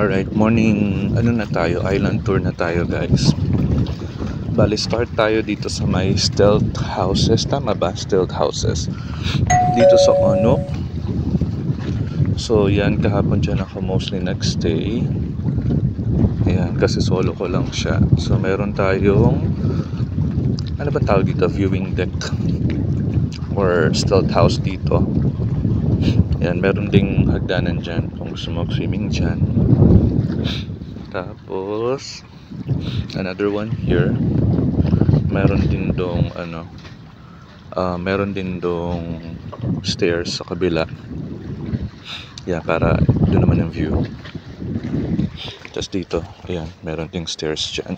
Alright, morning, ano na tayo, island tour na tayo guys. Bali, start tayo dito sa may Stealth Houses. Tama ba? Stealth Houses. Dito sa Onok. So, yan, kahapon dyan ako mostly nagstay. Ayan, kasi solo ko lang siya. So, meron tayong, ano ba tawag dito? Viewing deck. Or Stealth House dito. Ayan, meron ding hagdanan dyan kung gusto mo swimming dyan. Tapos another one here. Meron din dong meron din dong stairs sa kabila. Yeah, para doon naman yung view. Tapos dito, ayan, meron ding stairs dyan.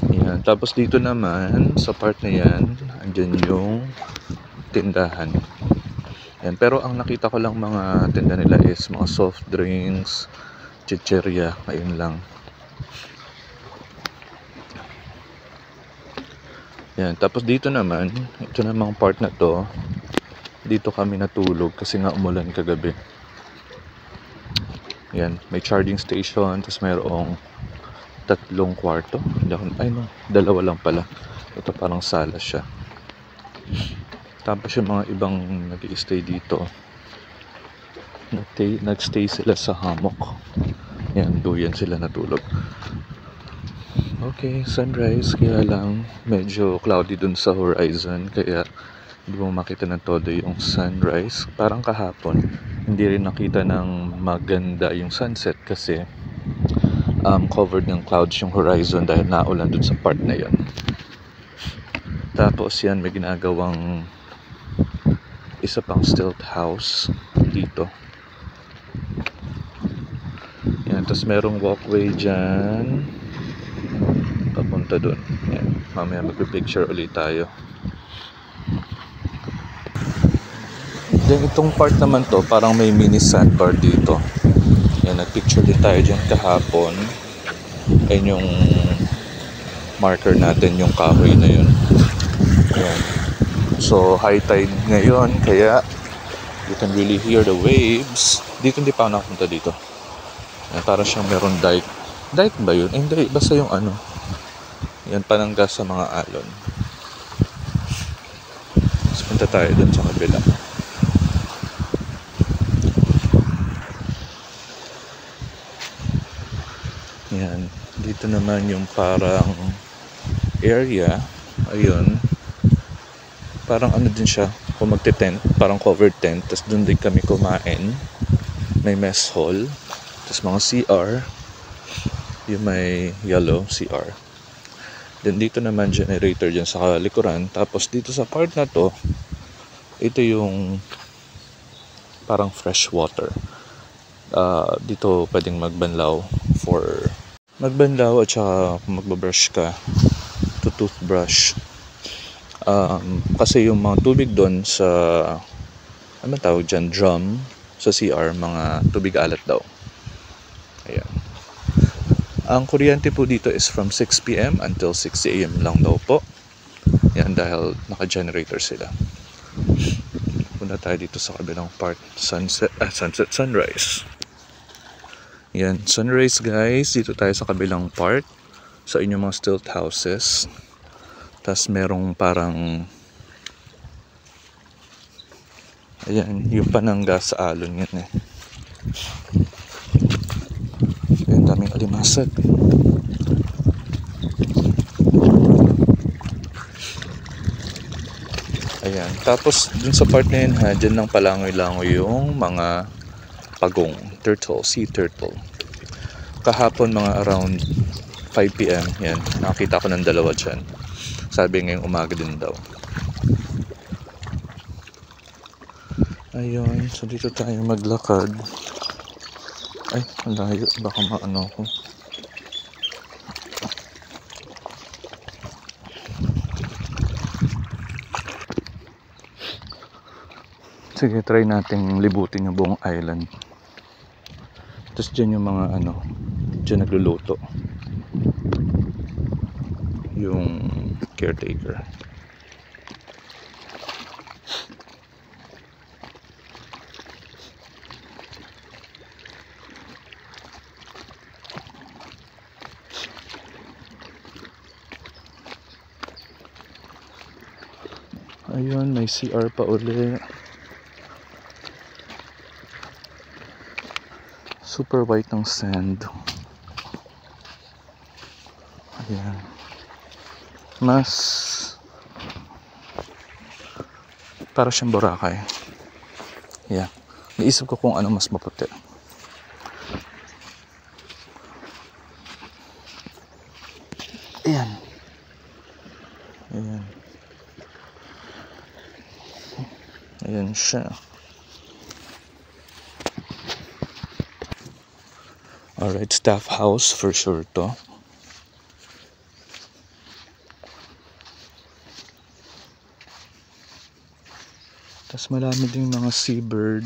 Ayan, tapos dito naman sa part na yan, andyan yung tindahan. Ayan, pero ang nakita ko lang mga tinda nila is mga soft drinks, chicheria, ayun lang. Ayan, tapos dito naman, ito namang part na to, dito kami natulog kasi nga umulan kagabi. Ayan, may charging station, tapos mayroong 3 kwarto. Dalawa lang pala. Ito parang sala siya. Tapos yung mga ibang nag-i-stay dito, nagstay sila sa hammock. Yan, doon sila natulog. Okay, sunrise, kaya lang medyo cloudy dun sa horizon, kaya hindi mo makita ng todo yung sunrise. Parang kahapon, hindi rin nakita ng maganda yung sunset kasi covered ng clouds yung horizon dahil naulan dun sa part na yon. Tapos yan, may ginagawang isa pang stealth house dito. Yan, tapos merong walkway dyan papunta dun. Yan, mamaya magpipicture ulit tayo. Then itong part naman to, parang may mini sandbar dito. Yan, nagpicture din tayo dyan kahapon. Ayun yung marker natin, yung kahoy na yun. Yan. So high tide ngayon, kaya you can really hear the waves. Dito hindi pa ako nakapunta dito. Yan, para siyang meron dike. Dike ba yun? Hindi, basta yung ano. Yan, panangga sa mga alon. Tapos punta tayo dun sa kabila. Yan, dito naman yung parang area. Ayun. Parang ano din siya, kung magte-tent, parang covered tent. Tapos dun din kami kumain. May mess hall. Tapos mga CR. Yung may yellow CR. Then dito naman generator dyan sa likuran. Tapos dito sa part na to, ito yung parang fresh water. Dito pwedeng magbanlaw at saka magbabrush ka to toothbrush. Kasi yung mga tubig doon sa ano tawag dyan, drum sa CR, mga tubig alat daw. Ayan. Ang kuryente po dito is from 6 PM until 6 AM lang daw po. Yan, dahil naka-generator sila. Punta tayo dito sa kabilang part, sunrise. Yan, sunrise guys, dito tayo sa kabilang part, sa inyong mga stealth houses. Tas merong parang, ayan, yung panangga sa alon yan eh. Ayan, daming alimasag. Ayan, tapos dun sa part na yun ha, dyan lang palangoy-langoy yung mga pagong, turtle, sea turtle. Kahapon mga around 5 PM, yan, nakakita ko ng dalawa dyan. Sabi ngayong umaga din daw. Ayun, so dito tayo maglakad. Ay, ang layo, baka maano ko. Sige, try nating libutin yung buong island. Tapos dyan yung mga dyan nagluluto yung caretaker. Ayun, may CR pa uli. Super white ng sand. Ayan. Mas para siyang Boracay. Yeah. Naisip ko kung ano mas maputi. Ayan. Ayan. Ayan siya. Alright, staff house for sure to. Tapos marami ding mga seabird.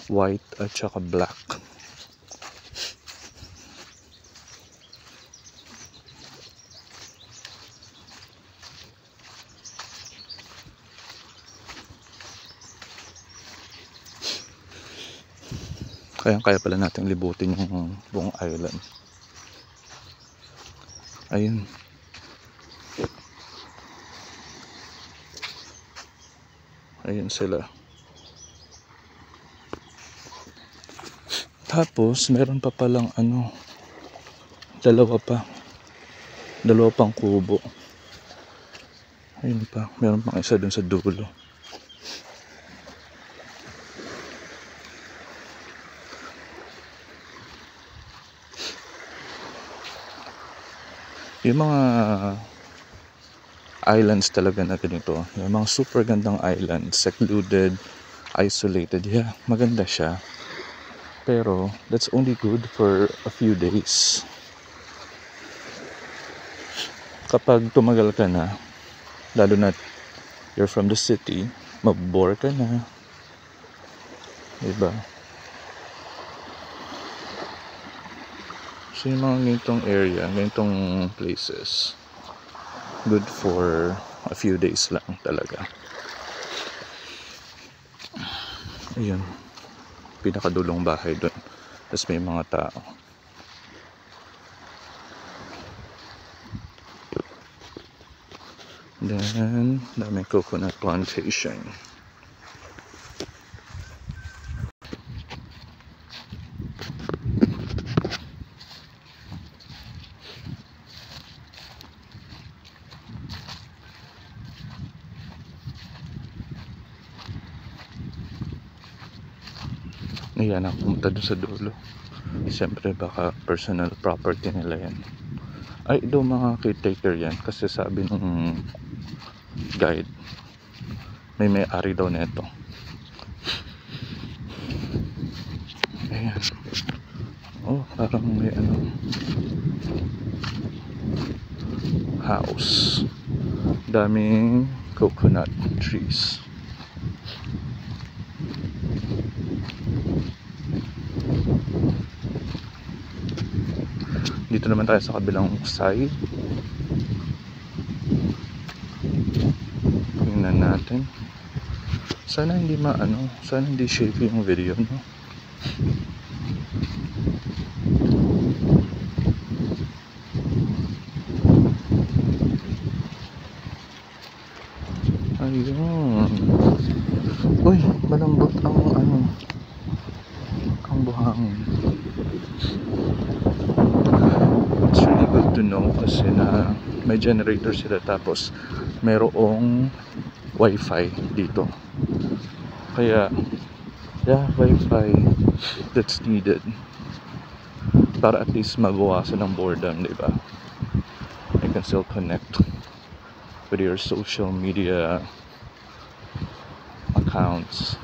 White at saka black. Kaya pala natin libutin yung buong island. Ayun. Ayun sila. Tapos meron pa palang dalawa pang kubo. Ayun pa, meron pang isa dun sa dulo. Yung mga islands talaga na ganito, yung mga super gandang islands, secluded, isolated, yeah, maganda siya. Pero that's only good for a few days. Kapag tumagal ka na, lalo na you're from the city, mabore ka na, diba? So yung mga ganitong area, ganitong places, good for a few days lang talaga. Ayun, pinakadulong bahay doon. Tapos may mga tao. Then, daming coconut plantation. Ayan, pumunta doon sa dulo. Siyempre baka personal property nila yan. Ay, doon mga caretaker yan. Kasi sabi nung guide, may-ari daw nito. Ayan. Oh, parang may house. Daming coconut trees. Dito naman tayo sa kabilang side. Tingnan natin. Sana hindi sana hindi shaky yung video, no? Ayun. Uy, malambot ang buhangin. It's really good to know kasi na may generator sila, tapos merong wifi dito. Kaya yeah, wifi that's needed para at least mabawasan ng boredom, diba? You can still connect with your social media accounts.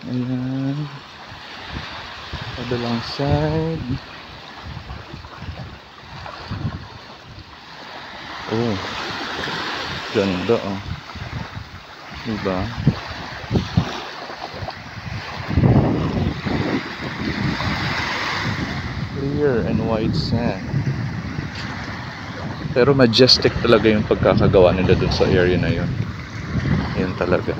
Ayan, kabilang side. Oh, ganda diba? Clear and white sand. Pero majestic talaga yung pagkakagawa nila dun sa area na yun. Yun talaga.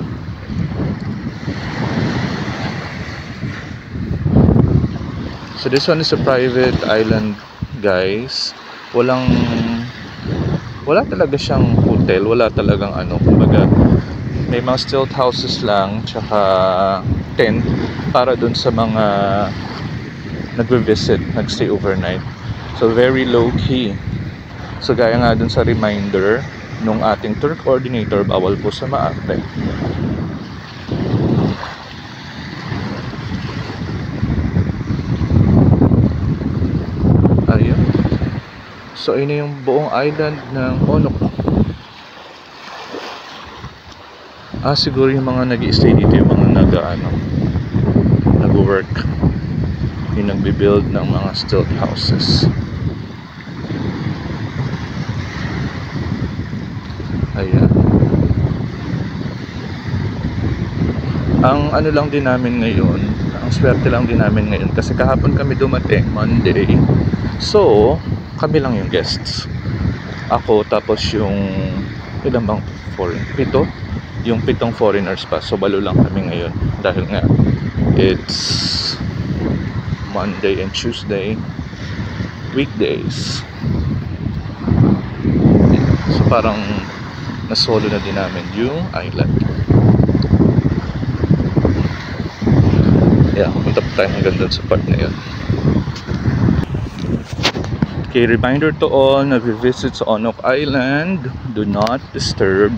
So this one is a private island, guys. Wala talaga siyang hotel, wala talagang ano, kumbaga may mga stilt houses lang, tsaka tent para dun sa mga nagve-visit, nagstay overnight. So very low key. So gaya nga dun sa reminder nung ating tour coordinator, bawal po sa maarte. Ayun. So ayun na yung buong island ng Onok. Siguro yung mga nag-i-stay dito, yung mga nag-work, yung nagbi-build ng mga stilt houses. Ayan. Ang ano lang din namin ngayon, ang swerte lang din namin ngayon kasi kahapon kami dumating, Monday. So kami lang yung guests. Ako tapos yung ilan bang foreign? 7? Yung 7 foreigners pa. So balo lang kami ngayon dahil nga it's Monday and Tuesday weekdays. So parang nasolo na din namin yung island. Yeah, punta pa tayo hanggang doon sa part na yun. Okay, reminder to all na visit sa Onok Island, do not disturb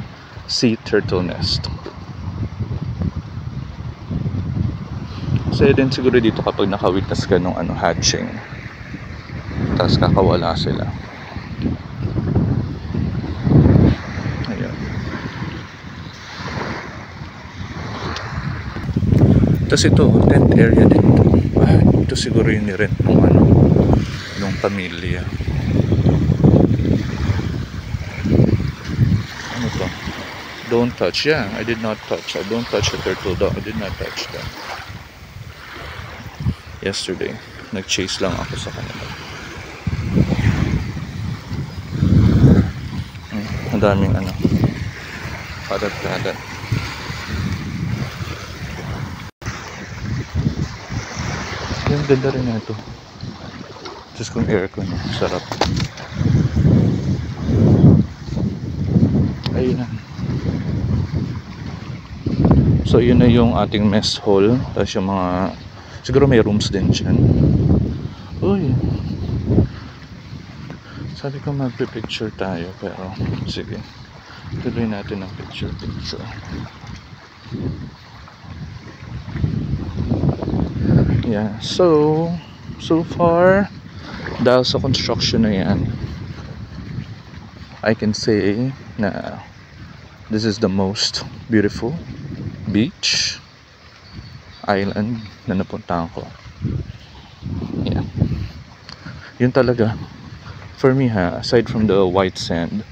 sea turtle nest. Kasi din siguro dito kapag nakawitness ka ng hatching, tapos kakawala sila. Ayan. Tapos ito, tent area din ito. Ito siguro yung nirent ng pamilya. Ano to? Don't touch. Yeah, I did not touch. I don't touch the turtle dog. I did not touch that. Yesterday, nag-chase lang ako sa kanila. Ang daming padat-padat. Yung ganda rin na ito. Just kung aircon, sarap. Ayun na. So yun na yung ating mess hall. Tapos yung mga, siguro may rooms din dyan. Uy, sabi ko magpipicture tayo, pero sige, tuloy natin ang picture. Yeah, so far dahil sa construction na yan, I can say na this is the most beautiful beach island na napuntahan ko. Yeah, yun talaga for me aside from the white sand,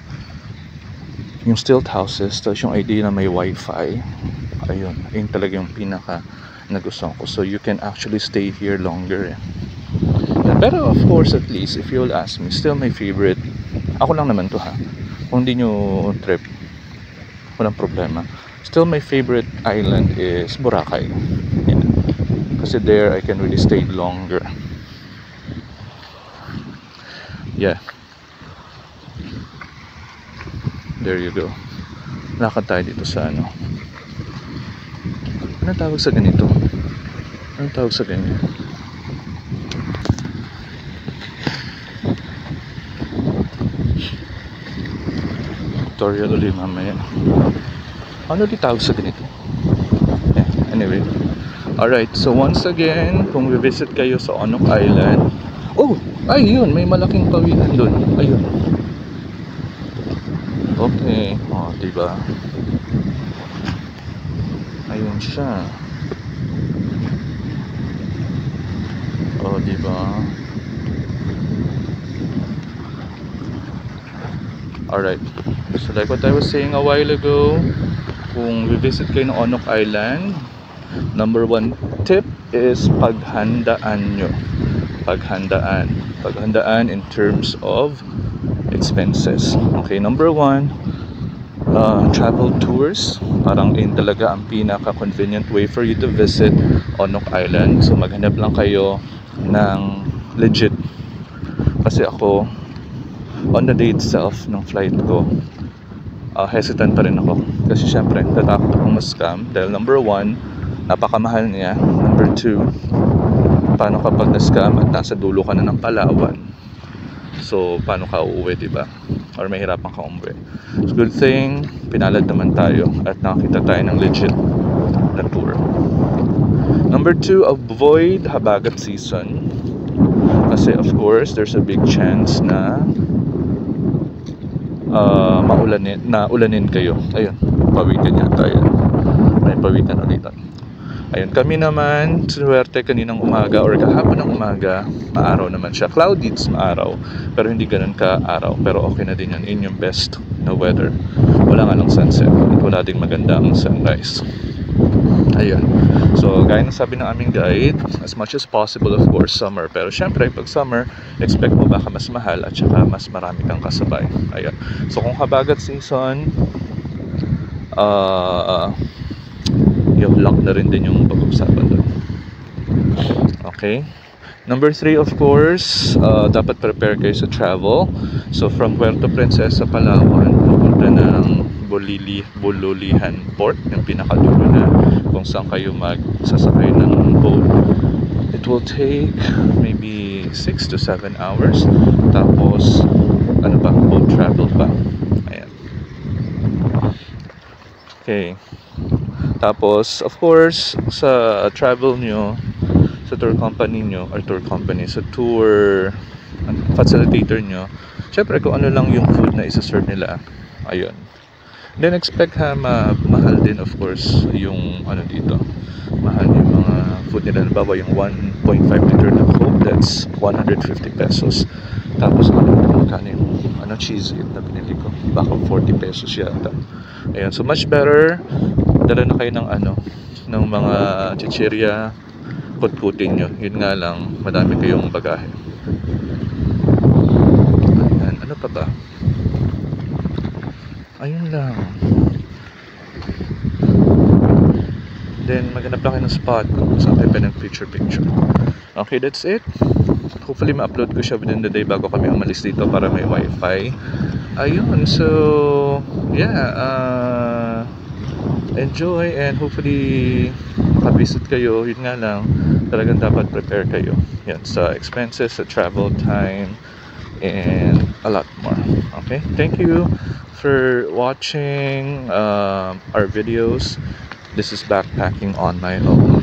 yung stilt houses, tapos yung idea na may wifi, ayun talaga yung pinaka nagustuhan ko. So you can actually stay here longer. Pero of course, at least if you'll ask me, still my favorite, ako lang naman to kung hindi nyo trip, walang problema, still my favorite island is Boracay. Yeah. Kasi there I can really stay longer. Yeah, there you go. Lakad tayo dito sa anong tawag sa ganito? Anong tawag sa ganyan? Tutorial ulit mamaya. Ano ulit tawag sa ganito? Yeah, anyway. Alright, so once again, kung visit kayo sa Onok Island, yun, may malaking pawikan doon. Ayun. Okay, diba? Ayun siya. Diba? Alright. So like what I was saying a while ago, kung visit kayo ng Onok Island, number 1 tip is paghandaan nyo. Paghandaan in terms of expenses. Okay, number one, travel tours. Parang yun talaga ang pinaka-convenient way for you to visit Onok Island. So maghanap lang kayo ng legit. Kasi ako, on the day itself ng flight ko, hesitant pa rin ako. Kasi syempre, tatakot akong ma-scam. Dahil number one, napakamahal niya. Number two, paano kapag na-scam at nasa dulo ka na ng Palawan? So, paano ka uuwi, diba? Or mahirapan ka umuwi. So, good thing, pinalad naman tayo at nakakita tayo ng legit na tour. Number two, avoid habagat season. Kasi of course, there's a big chance na ulanin kayo. Ayun, pawikan yata yan. May pawikan ulit. Ayun, kami naman, suwerte kaninang umaga or kahapon ng umaga, maaraw naman siya. Cloudy, it's maaraw, pero hindi ganun ka-araw. Pero okay na din yan, in yung best na weather. Wala nga lang sunset at wala ding magandang sunrise. Ayun. So, gaya ng sabi ng aming guide, as much as possible, of course, summer. Pero syempre, pag summer, expect mo baka mas mahal at saka mas marami kang kasabay. Ayun. So, kung habagat season, yung luck na rin din yung pag-usapan doon. Okay. Number 3, of course, dapat prepare kayo sa travel. So, from Puerto Princesa, Palawan, pupunta ng Bululihan Port, yung pinakadulo na kung saan kayo magsasakay ng boat. It will take maybe 6 to 7 hours. Tapos, boat travel pa. Ayan. Okay. Tapos, of course, sa travel nyo, sa tour company nyo, sa tour facilitator nyo, syempre kung ano lang yung food na isa-serve nila, ayun. Then expect mahal din, of course, yung dito. Mahal yung mga food nila. Nabawa yung 1.5 liter na Coke, that's 150 pesos. Tapos magkano yung cheese na pinili ko. Baka 40 pesos yata. Ayun, so much better dala na kayo ng mga chichirya, kutkutin nyo. Yun nga lang, madami kayong bagahe. Ayan, ano pa ba? Ayun lang. Then, maghanap lang kayo ng spot kung saan kayo pa ng picture. Okay, that's it. Hopefully, ma-upload ko siya within the day bago kami umalis dito para may wifi. Ayun, so, yeah, enjoy and hopefully makabisit kayo. Yun nga lang, talagang dapat prepare kayo. Yan, sa expenses, sa travel time, and a lot more. Okay, thank you for watching our videos. This is Backpacking on My Own.